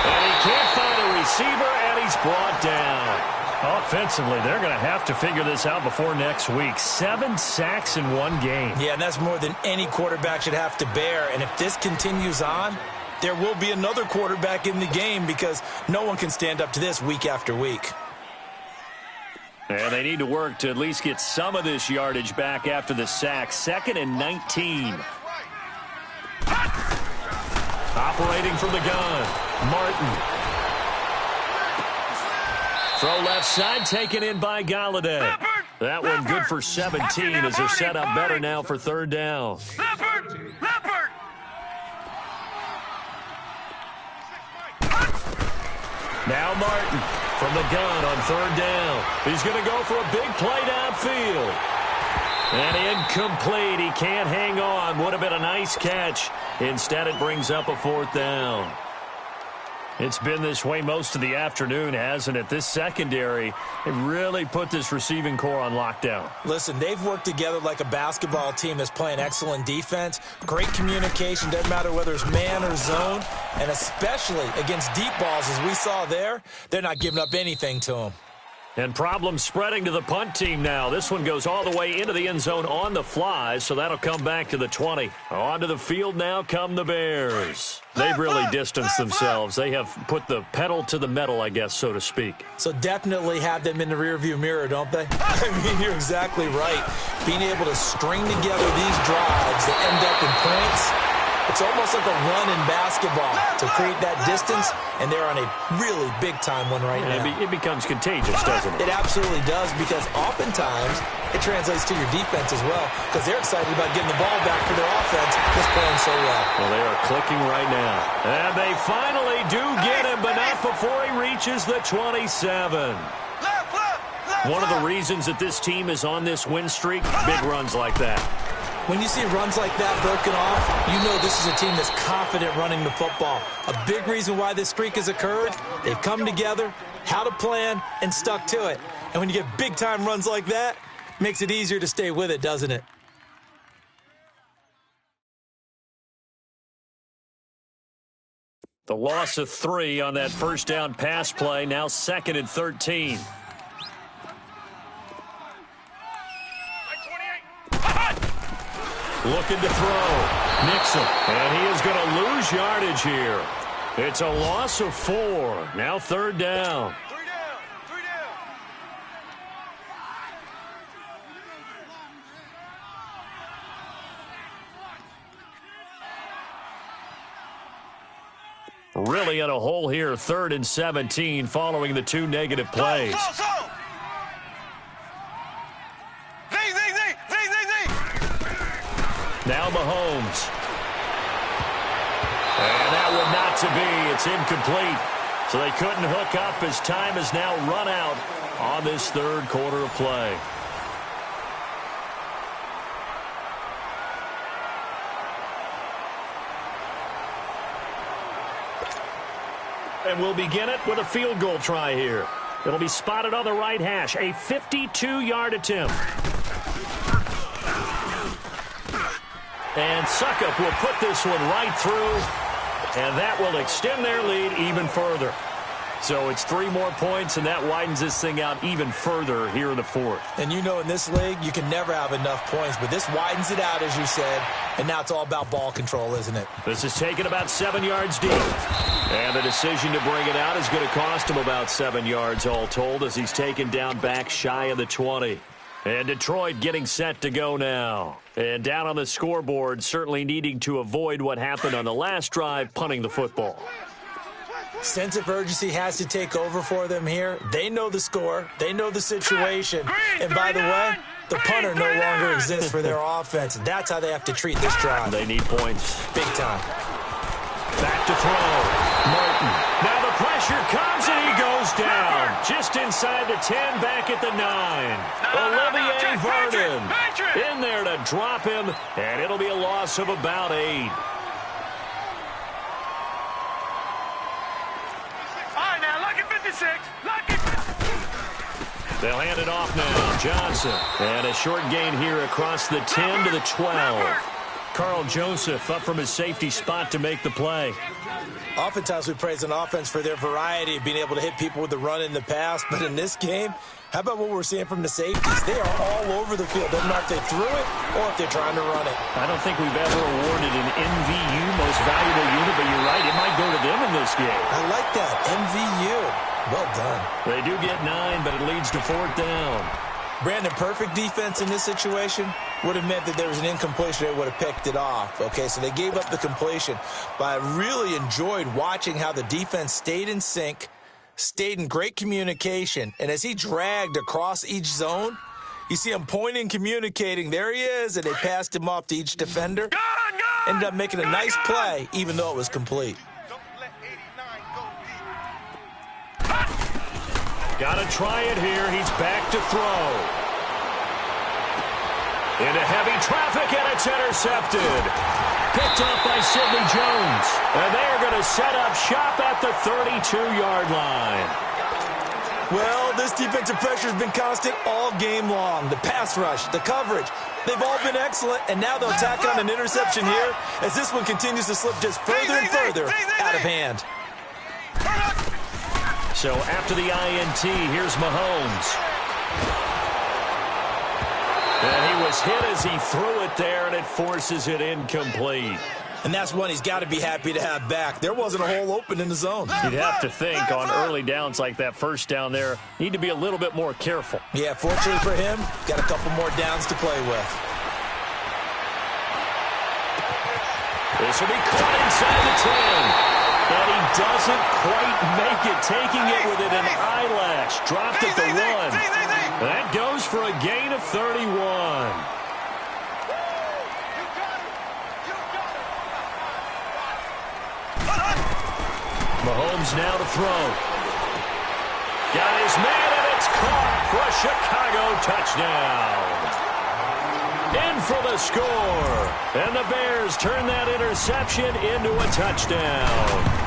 And he can't find a receiver, and he's brought down. Offensively, they're going to have to figure this out before next week. 7 sacks in one game. Yeah, and that's more than any quarterback should have to bear. And if this continues on, there will be another quarterback in the game because no one can stand up to this week after week. And they need to work to at least get some of this yardage back after the sack. 2nd and 19. Operating from the gun, Martin. Throw left side, taken in by Galladay. That one good for 17 as they're set up better now for 3rd down. Now Martin from the gun on 3rd down. He's going to go for a big play downfield. And incomplete. He can't hang on. Would have been a nice catch. Instead, it brings up a 4th down. It's been this way most of the afternoon, hasn't it? This secondary, it really put this receiving core on lockdown. Listen, they've worked together like a basketball team that's playing excellent defense. Great communication, doesn't matter whether it's man or zone. And especially against deep balls, as we saw there, they're not giving up anything to them. And problems spreading to the punt team now. This one goes all the way into the end zone on the fly, so that'll come back to the 20. Onto the field now come the Bears. They've really distanced themselves. They have put the pedal to the metal, I guess, so to speak. So definitely have them in the rearview mirror, don't they? I mean, you're exactly right. Being able to string together these drives that end up in points, it's almost like a run in basketball to create that distance, and they're on a really big-time one right now. It becomes contagious, doesn't it? It absolutely does, because oftentimes it translates to your defense as well, because they're excited about getting the ball back for their offense that's playing so well. Well, they are clicking right now. And they finally do get him, but not before he reaches the 27. One of the reasons that this team is on this win streak, big runs like that. When you see runs like that broken off, you know this is a team that's confident running the football. A big reason why this streak has occurred, they've come together, had a plan, and stuck to it. And when you get big-time runs like that, it makes it easier to stay with it, doesn't it? The loss of 3 on that first down pass play, now 2nd and 13. Looking to throw. Nixon. And he is going to lose yardage here. It's a loss of 4. Now 3rd down. 3 down. 3 down. Really in a hole here. 3rd and 17 following the 2 negative plays. Now Mahomes. And that one not to be. It's incomplete. So they couldn't hook up as time has now run out on this 3rd quarter of play. And we'll begin it with a field goal try here. It'll be spotted on the right hash. A 52-yard attempt. And Suckup will put this one right through, and that will extend their lead even further. So it's 3 more points, and that widens this thing out even further here in the 4th. And you know in this league, you can never have enough points, but this widens it out, as you said, and now it's all about ball control, isn't it? This is taken about 7 yards deep. And the decision to bring it out is going to cost him about 7 yards all told as he's taken down back shy of the 20. And Detroit getting set to go now. And down on the scoreboard, certainly needing to avoid what happened on the last drive, punting the football. Sense of urgency has to take over for them here. They know the score. They know the situation. And by the way, the punter no longer exists for their offense. That's how they have to treat this drive. They need points. Big time. Back to throw. Martin. Now the pressure comes and he goes down. Just inside the 10, back at the 9. Olivier Vernon in there to drop him, and it'll be a loss of about 8. All right, now, lucky 56. Lucky 56. They'll hand it off now. Johnson. And a short gain here across the 10 to the 12. Carl Joseph up from his safety spot to make the play. Oftentimes we praise an offense for their variety of being able to hit people with the run in the pass, but in this game, how about what we're seeing from the safeties? They are all over the field. Doesn't matter if they threw it or if they're trying to run it. I don't think we've ever awarded an MVU, most valuable unit, but you're right, it might go to them in this game. I like that, MVU. Well done. They do get 9, but it leads to 4th down. Brandon, perfect defense in this situation would have meant that there was an incompletion. They would have picked it off. Okay, so they gave up the completion. But I really enjoyed watching how the defense stayed in sync, stayed in great communication. And as he dragged across each zone, you see him pointing, communicating. There he is, and they passed him off to each defender. Ended up making a nice play, even though it was complete. Got to try it here. He's back to throw. Into heavy traffic, and it's intercepted. Picked off by Sidney Jones. And they're going to set up shop at the 32-yard line. Well, this defensive pressure has been constant all game long. The pass rush, the coverage, they've all been excellent, and now they'll tack on an interception here as this one continues to slip just further and further out of hand. So after the INT, here's Mahomes. And he was hit as he threw it there, and it forces it incomplete. And that's one he's got to be happy to have back. There wasn't a hole open in the zone. You'd have to think on early downs like that first down there, need to be a little bit more careful. Yeah, fortunately for him, got a couple more downs to play with. This will be caught inside the 10. And he doesn't quite make it, taking it within an eyelash. Dropped at the 1. That goes for a gain of 31. Mahomes now to throw. Got his man, and it's caught for a Chicago touchdown. In for the score. And the Bears turn that interception into a touchdown.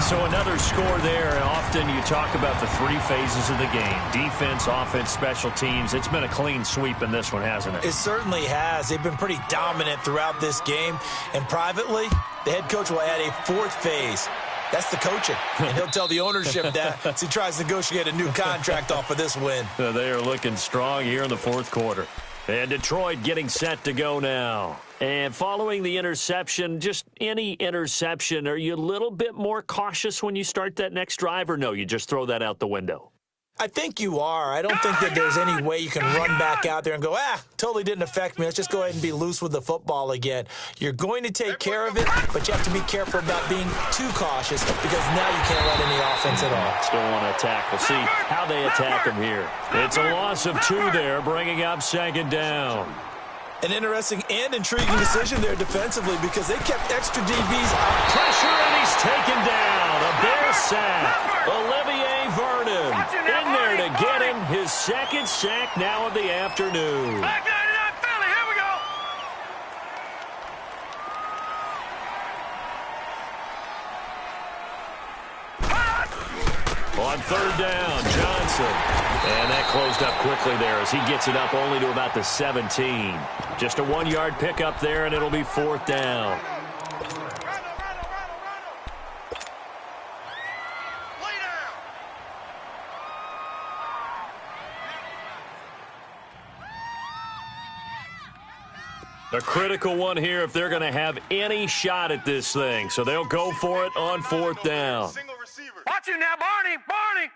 So another score there, and often you talk about the 3 phases of the game. Defense, offense, special teams. It's been a clean sweep in this one, hasn't it? It certainly has. They've been pretty dominant throughout this game. And privately, the head coach will add a 4th phase. That's the coaching. And he'll tell the ownership that as he tries to negotiate a new contract off of this win. They are looking strong here in the 4th quarter. And Detroit getting set to go now. And following the interception, just any interception, are you a little bit more cautious when you start that next drive, or no, you just throw that out the window? I think you are. I don't think that there's any way you can run back out there and go, totally didn't affect me. Let's just go ahead and be loose with the football again. You're going to take care of it, but you have to be careful about being too cautious because now you can't let any offense at all. Still want to attack. We'll see how they attack them here. It's a loss of 2 there, bringing up 2nd down. An interesting and intriguing decision there defensively because they kept extra DBs out. Pressure, and he's taken down. A Bear sack. Olivier Vernon in there to get him his 2nd sack now of the afternoon. Back 99 Philly, here we go. On 3rd down, Johnson. And that closed up quickly there as he gets it up only to about the 17. Just a 1-yard pickup there, and it'll be 4th down. A critical one here if they're going to have any shot at this thing. So they'll go for it on 4th down. Watch it now, Barney. Barney.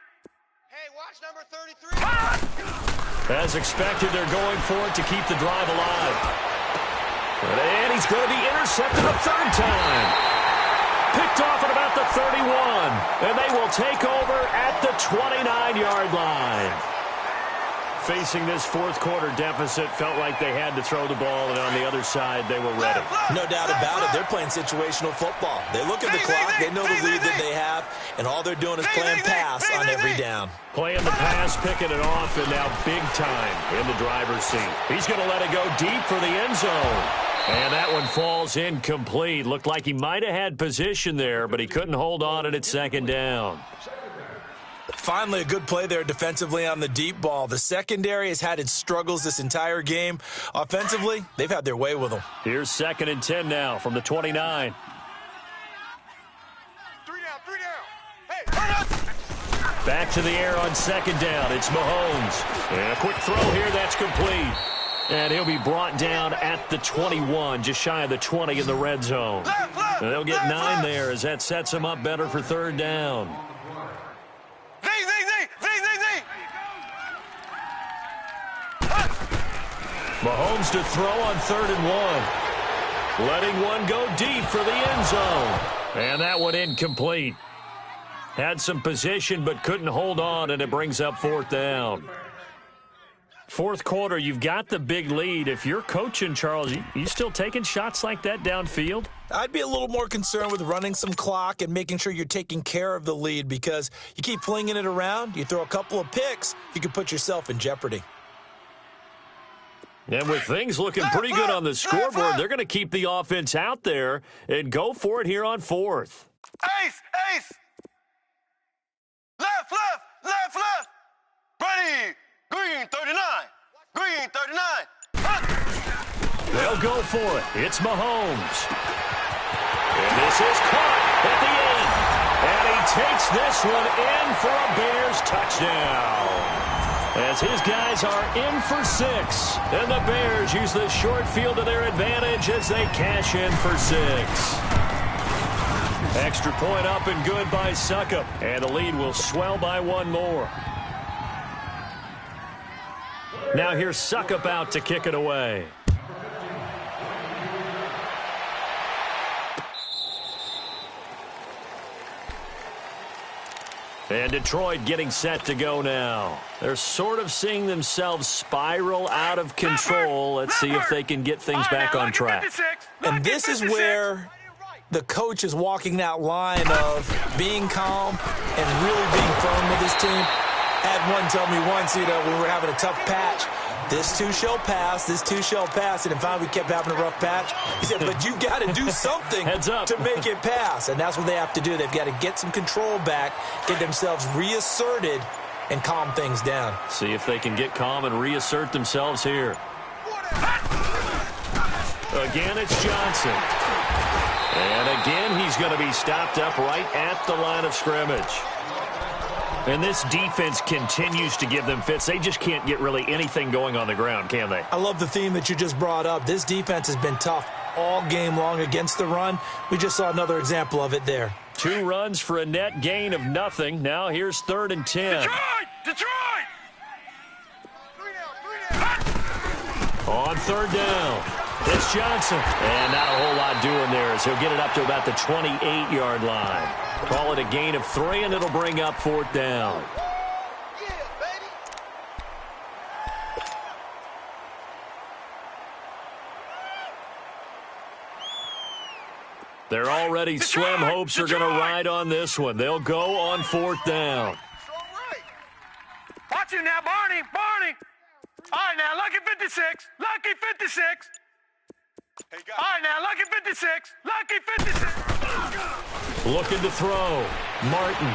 Hey, watch number 33. As expected, they're going for it to keep the drive alive. And he's going to be intercepted a 3rd time. Picked off at about the 31. And they will take over at the 29-yard line. Facing this 4th quarter deficit, felt like they had to throw the ball, and on the other side, they were ready. No doubt about it. They're playing situational football. They look at the clock, they know the lead that they have, and all they're doing is playing pass on every down. Playing the pass, picking it off, and now big time in the driver's seat. He's going to let it go deep for the end zone. And that one falls incomplete. Looked like he might have had position there, but he couldn't hold on it at 2nd down. Finally, a good play there defensively on the deep ball. The secondary has had its struggles this entire game. Offensively, they've had their way with them. Here's 2nd and 10 now from the 29. 3 down. Hey, Back to the air on 2nd down. It's Mahomes. And a quick throw here. That's complete. And he'll be brought down at the 21, just shy of the 20 in the red zone. And they'll get 9 there as that sets them up better for 3rd down. Z. Mahomes to throw on 3rd and 1. Letting one go deep for the end zone. And that one incomplete. Had some position but couldn't hold on, and it brings up 4th down. 4th quarter, you've got the big lead. If you're coaching, Charles, you still taking shots like that downfield? I'd be a little more concerned with running some clock and making sure you're taking care of the lead, because you keep flinging it around, you throw a couple of picks, you can put yourself in jeopardy. And with things looking pretty good on the scoreboard, they're going to keep the offense out there and go for it here on 4th. Ace. Left. Ready. Green 39. They'll go for it. It's Mahomes. And this is caught at the end. And he takes this one in for a Bears touchdown. As his guys are in for 6. And the Bears use the short field to their advantage as they cash in for 6. Extra point up and good by Suckup. And the lead will swell by 1 more. Now here's Suckup out to kick it away. And Detroit getting set to go now. They're sort of seeing themselves spiral out of control. Let's see if they can get things back on track. And this is where the coach is walking that line of being calm and really being firm with his team. I had one tell me once, when we were having a tough patch, this too shall pass, and finally we kept having a rough patch. He said, but you got to do something Heads up. to make it pass, and that's what they have to do. They've got to get some control back, get themselves reasserted, and calm things down. See if they can get calm and reassert themselves here. Again, it's Johnson. And again, he's going to be stopped up right at the line of scrimmage. And this defense continues to give them fits. They just can't get really anything going on the ground, can they? I love the theme that you just brought up. This defense has been tough all game long against the run. We just saw another example of it there. 2 runs for a net gain of nothing. Now here's 3rd and 10. Detroit! 3 down. On 3rd down, it's Johnson. And not a whole lot doing there as he'll get it up to about the 28-yard line. Call it a gain of 3, and it'll bring up 4th down. Yeah, baby. They're already slim hopes are going to ride on this one. They'll go on 4th down. Strong right. Watch it now, Barney. All right, now, lucky 56. Hey, All right, now, lucky 56. Looking to throw. Martin.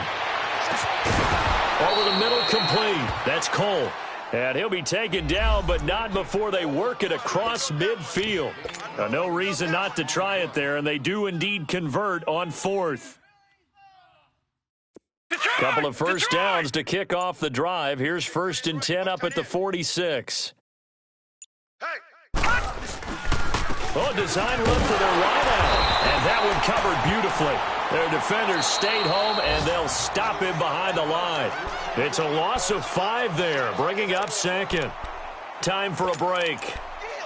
Over the middle, complete. That's Cole. And he'll be taken down, but not before they work it across midfield. Now, no reason not to try it there, and they do indeed convert on 4th. Couple of first downs to kick off the drive. Here's 1st and 10 up at the 46. Oh, design run for their wideout. And that one covered beautifully. Their defenders stayed home, and they'll stop him behind the line. It's a loss of 5 there, bringing up 2nd. Time for a break.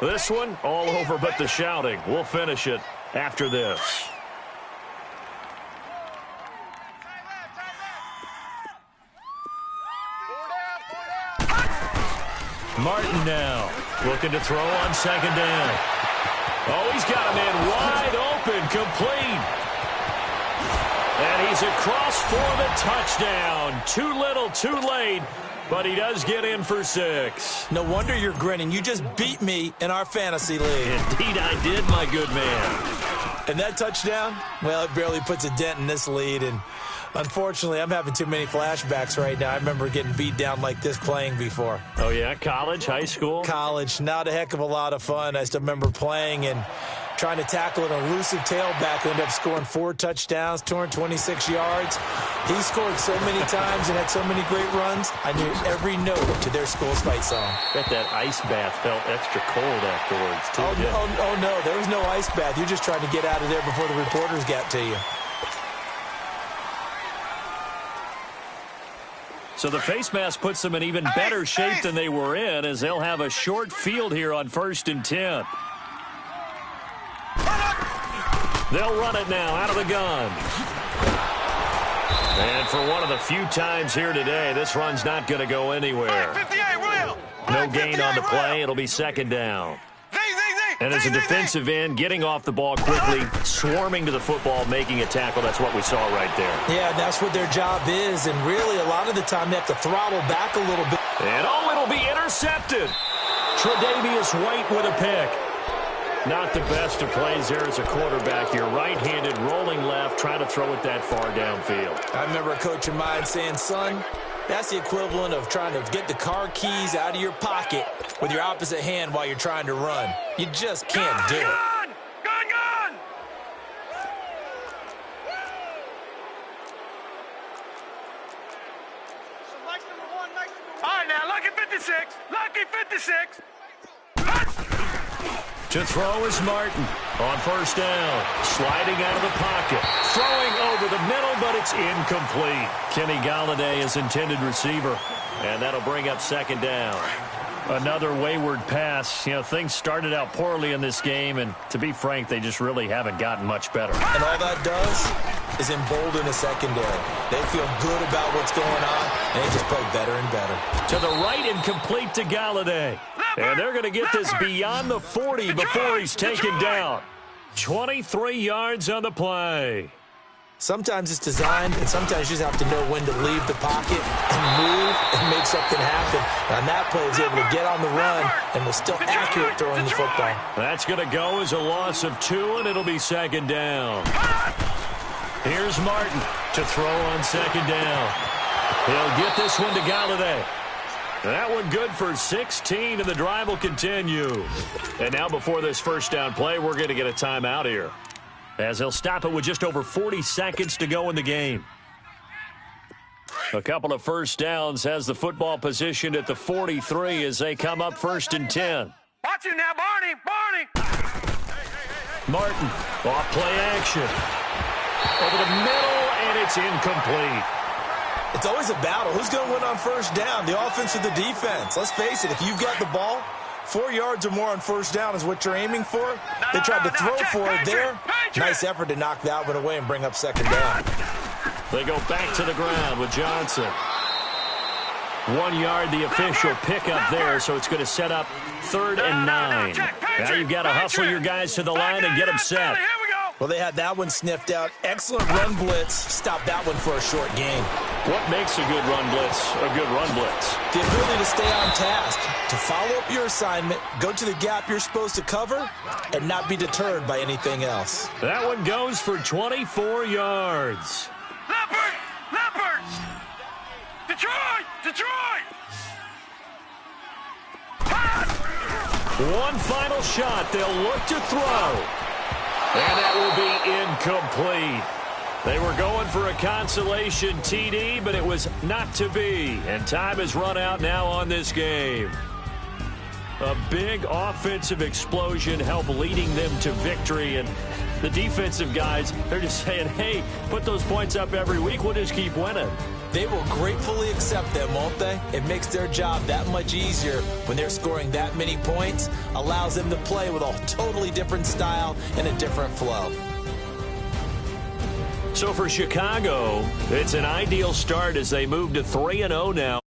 This one, all over but the shouting. We'll finish it after this. Martin now, looking to throw on 2nd down. Oh, he's got a man wide open, complete. And he's across for the touchdown. Too little, too late, but he does get in for 6. No wonder you're grinning. You just beat me in our fantasy league. Indeed I did, my good man. And that touchdown, well, it barely puts a dent in this lead. And Unfortunately, I'm having too many flashbacks right now. I remember getting beat down like this playing before. Oh, yeah? College, high school? College, not a heck of a lot of fun. I still remember playing and trying to tackle an elusive tailback who ended up scoring 4 touchdowns, 226 yards. He scored so many times and had so many great runs, I knew every note to their school's fight song. Bet that ice bath felt extra cold afterwards, too. Oh, no, there was no ice bath. You're just trying to get out of there before the reporters got to you. So the face mask puts them in even better shape than they were in, as they'll have a short field here on 1st and 10. They'll run it now out of the gun. And for one of the few times here today, this run's not going to go anywhere. No gain on the play. It'll be 2nd down. And as a defensive end, getting off the ball quickly, swarming to the football, making a tackle, that's what we saw right there. Yeah, that's what their job is, and really a lot of the time they have to throttle back a little bit. And it'll be intercepted. Tre'Davious White with a pick. Not the best of plays there as a quarterback here. Right-handed, rolling left, trying to throw it that far downfield. I remember a coach of mine saying, son, that's the equivalent of trying to get the car keys out of your pocket with your opposite hand while you're trying to run. You just can't do it. Gun! All right, now, lucky 56. Lucky 56. To throw is Martin on 1st down. Sliding out of the pocket. Throwing over the middle, but it's incomplete. Kenny Galladay is intended receiver. And that'll bring up 2nd down. Another wayward pass. You know, things started out poorly in this game, and to be frank, they just really haven't gotten much better. And all that does is embolden a secondary. They feel good about what's going on, and they just play better and better. To the right and complete to Galladay. And they're going to get this beyond the 40 before he's taken down. 23 yards on the play. Sometimes it's designed, and sometimes you just have to know when to leave the pocket and move and make something happen. And on that play, he was able to get on the run and was still accurate throwing the football. That's going to go as a loss of 2, and it'll be 2nd down. Here's Martin to throw on 2nd down. He'll get this one to Galladay. That one good for 16, and the drive will continue. And now before this 1st down play, we're going to get a timeout here, as he'll stop it with just over 40 seconds to go in the game. A couple of 1st downs, has the football positioned at the 43 as they come up 1st and 10. Watch him now, Barney! Martin, off play action. Over the middle, and it's incomplete. It's always a battle. Who's going to win on 1st down, the offense or the defense? Let's face it, if you've got the ball, 4 yards or more on 1st down is what you're aiming for. They tried to throw for it there. Nice effort to knock that one away and bring up 2nd down. They go back to the ground with Johnson. 1 yard, the official pickup there, so it's going to set up 3rd and 9. Now you've got to hustle your guys to the line and get them set. Well, they had that one sniffed out. Excellent run blitz. Stop that one for a short gain. What makes a good run blitz a good run blitz? The ability to stay on task, to follow up your assignment, go to the gap you're supposed to cover, and not be deterred by anything else. That one goes for 24 yards. Leopard! Detroit! One final shot. They'll look to throw. And that will be incomplete. They were going for a consolation TD, but it was not to be. And time has run out now on this game. A big offensive explosion helped leading them to victory. And the defensive guys, they're just saying, hey, put those points up every week. We'll just keep winning. They will gratefully accept them, won't they? It makes their job that much easier when they're scoring that many points. Allows them to play with a totally different style and a different flow. So for Chicago, it's an ideal start as they move to 3-0 now.